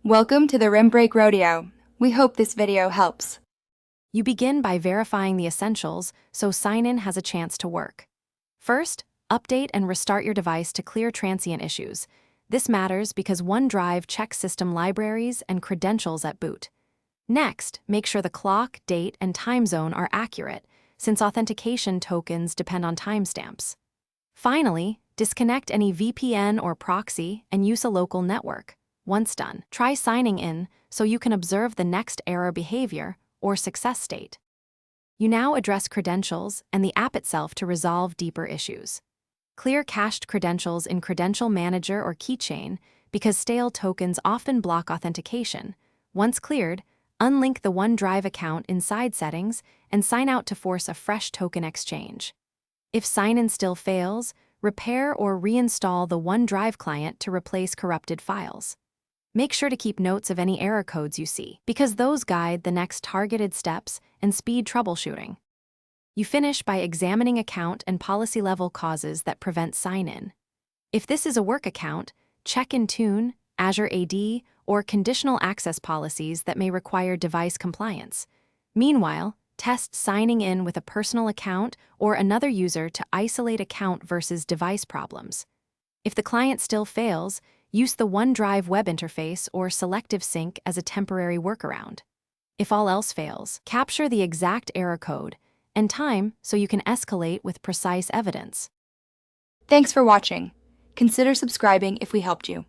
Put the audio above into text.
Welcome to the Rim Break Rodeo. We hope this video helps. You begin by verifying the essentials so sign-in has a chance to work. First, update and restart your device to clear transient issues. This matters because OneDrive checks system libraries and credentials at boot. Next, make sure the clock, date, and time zone are accurate, since authentication tokens depend on timestamps. Finally, disconnect any VPN or proxy and use a local network. Once done, try signing in so you can observe the next error behavior or success state. You now address credentials and the app itself to resolve deeper issues. Clear cached credentials in Credential Manager or Keychain because stale tokens often block authentication. Once cleared, unlink the OneDrive account inside Settings and sign out to force a fresh token exchange. If sign-in still fails, repair or reinstall the OneDrive client to replace corrupted files. Make sure to keep notes of any error codes you see, because those guide the next targeted steps and speed troubleshooting. You finish by examining account and policy-level causes that prevent sign-in. If this is a work account, check Intune, Azure AD, or conditional access policies that may require device compliance. Meanwhile, test signing in with a personal account or another user to isolate account versus device problems. If the client still fails, use the OneDrive web interface or selective sync as a temporary workaround. If all else fails, capture the exact error code and time so you can escalate with precise evidence. Thanks for watching. Consider subscribing if we helped you.